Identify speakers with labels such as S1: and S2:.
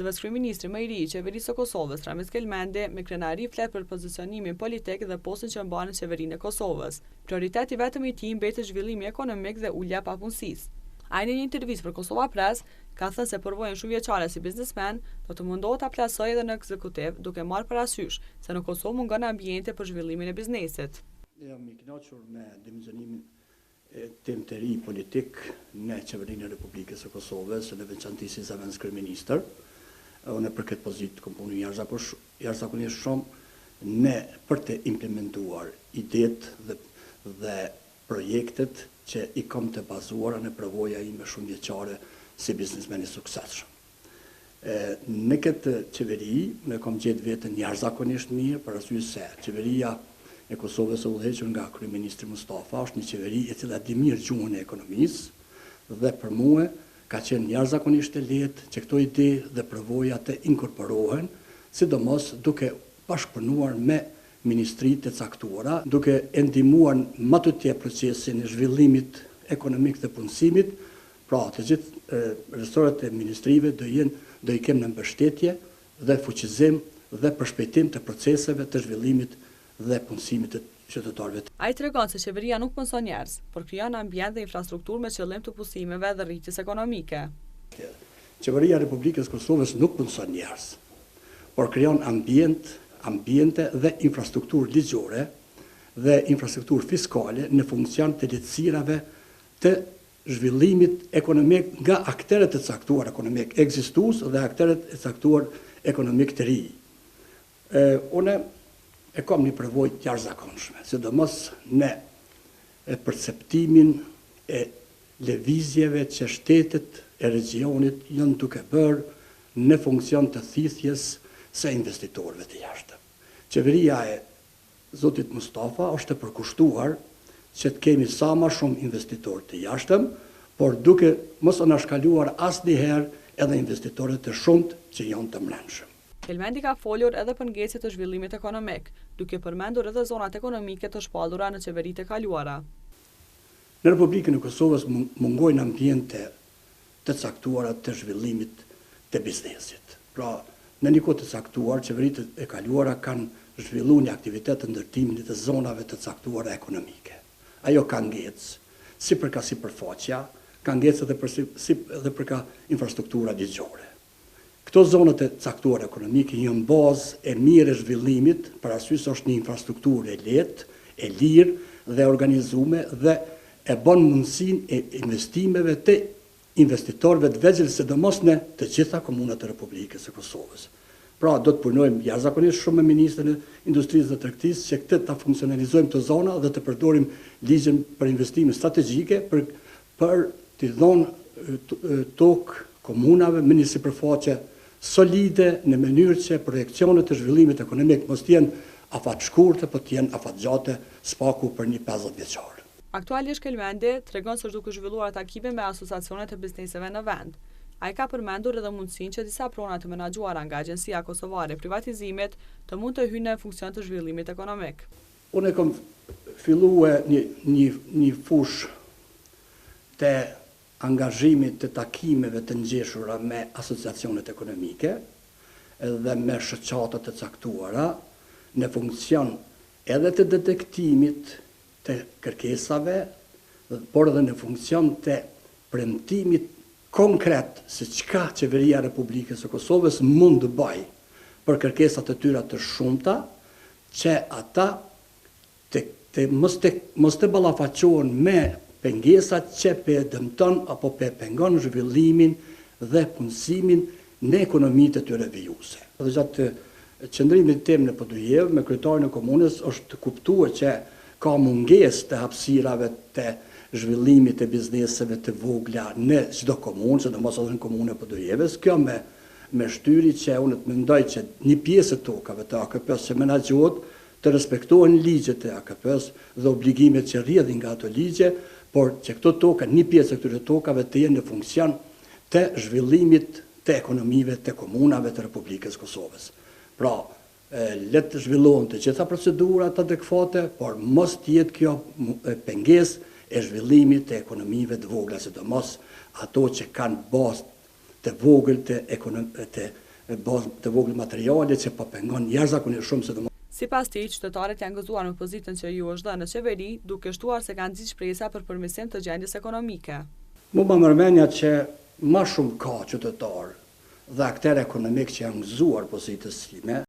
S1: Zëvendës kryeministri më i ri i qeverisë së Kosovës, Ramiz Kelmendi, me krenari flet për pozicionimin politik dhe postën që mban në qeverinë e Kosovës. Prioriteti vetëm i tij mbetet zhvillimi ekonomik dhe ulja e papunësisë. Ai në një intervistë për Kosova Press ka thënë se përvojën shumëvjeçare si biznesmen do të mundohet ta plasojë edhe në ekzekutiv, duke marrë parasysh se në Kosovë mungon ambiente për zhvillimin e biznesit.
S2: Jam i kënaqur me dimensionimin tim të ri politik në qeverinë e Republikës së Kosovës, në veçantë si zëvendës kryeministër. Unë për këtë pozitë kam punuar jashtëzakonisht shumë në për të implementuar idetë dhe projektet që i kam të bazuara në përvoja ime shumëvjeçare si biznesmen i suksesshëm. Në këtë qeveri, ne kam gjetë veten jashtëzakonisht mirë për arsye se qeveria e Kosovës e udhëhequr nga kryeministri Mustafa është një qeveri e cila di mirë gjuhën e ekonomisë dhe për mua ka qenë jashtëzakonisht e lehtë që këto ide dhe përvoja të inkorporohen, sidomos duke bashkëpunuar me ministritë të caktuara, duke ndihmuar më të tjerë procesin e zhvillimit ekonomik dhe punësimit, pra të gjithë resortet e ministrive do i kemë në mbështetje dhe fuqizim dhe përshpejtim të proceseve të zhvillimit dhe punësimit të qytetarëve.
S1: Ai tregon se qeveria nuk punson njerëz, por krijon ambient dhe infrastrukturë me qëllim të pusimeve dhe rritjes ekonomike.
S2: Qeveria e Republikës Kosovës nuk punson njerëz, por krijon ambiente dhe infrastrukturë ligjore dhe infrastrukturë fiskale në funksion të lehtësirave të zhvillimit ekonomik nga aktorët e caktuar ekonomik ekzistues dhe aktorët e caktuar ekonomik të ri. Unë e kam një përvojë të jashtëzakonshme, sidomos në perceptimin e lëvizjeve që shtetet e regionit janë duke bërë në funksion të thithjes së investitorëve të jashtëm. Qeveria e zotit Mustafa është e përkushtuar që të kemi sa më shumë investitorë të jashtëm, por duke mos anashkaluar asnjëherë edhe investitorët të shumt që janë të mbrëmshëm.
S1: Kelmendi ka folur edhe për ngecjet të zhvillimit ekonomik, duke përmendur edhe zonat ekonomike të shpallura në qeveritë e kaluara.
S2: Në Republikën e Kosovës mungojnë ambiente të caktuara të zhvillimit të biznesit. Pra, në një kohë të caktuar, qeveritë e kaluara kanë zhvilluar një aktivitet të ndërtimit të zonave të caktuara ekonomike. Ajo ka ngecë, si përka sipërfaqja, ka ngecë edhe përka infrastruktura ligjore. Këto zonat e caktuara ekonomike janë bazë e mirë e zhvillimit, për arsye se është një infrastrukturë e lehtë, e lirë dhe organizuar dhe e bën mundësinë e investimeve të investitorëve të vegjël, sidomos në të gjitha komunat e Republikës së Kosovës. Pra, do të punojmë jashtëzakonisht shumë me Ministrin e Industrisë dhe Tregtisë që këtë ta funksionalizojmë të zona dhe të përdorim ligjin për investime strategjike për të dhënë tokë komunave me një sipërfaqe solide në mënyrë që projekcionet të zhvillimit ekonomik mos të jenë afat shkurtë, por të jenë afat gjate, spaku për një 50 vjeçar.
S1: Aktualisht Kelmendi tregon se është duke zhvilluar takime me asociacionet e bizneseve në vend. Ai ka përmendur edhe mundësinë që disa prona të menaxhuara nga Agjencia Kosovare e Privatizimit të mund të hyjnë në funksion të zhvillimit ekonomik.
S2: Unë kam filluar një fushë të angazhimit të takimeve të ngjeshura me asociacionet ekonomike dhe me shoqata të caktuara në funksion edhe të detektimit të kërkesave, por edhe në funksion të premtimit konkret se çka qeveria e Republikës së Kosovës mund të bëjë për kërkesat e tyre të shumta, që ata mos të ballafaqohen me pengesat që pe dëmton apo pe pengon zhvillimin dhe punësimin në ekonomitë të tyre vijuese. Dhe gjatë qëndrimit tim në Podujev me kryetarin e komunës është të kuptuar që ka mungesë të hapësirave të zhvillimit të bizneseve të vogla në çdo komunë, sidomos edhe në komunën e Podujevës. Kjo me shtyri që unë të mendoj që një pjesë e tokave të AKP-s që menaxhohet të respektohen ligjet e AKP-s dhe obligimet që rrjedhin nga ato ligje, por që këto toka, një pjesë e këtyre tokave të jenë në funksion të zhvillimit të ekonomive të komunave të Republikës Kosovës. Pra, le të zhvillohen të gjitha procedurat adekuate, por mos të jetë kjo pengesë e zhvillimit të ekonomive të vogla, sidomos ato që kanë bazë të vogël të bazë të vogël materiale që po pengon jashtëzakonisht shumë se
S1: Sipas tij, qytetarët janë gëzuar me pozitën që ju është dhënë në qeveri, duke shtuar se kanë gjithë shpresa për përmirësim të gjendjes ekonomike.
S2: Mu më mërmenja që ma shumë ka qytetarë dhe akterë ekonomik që janë gëzuar pozitës time.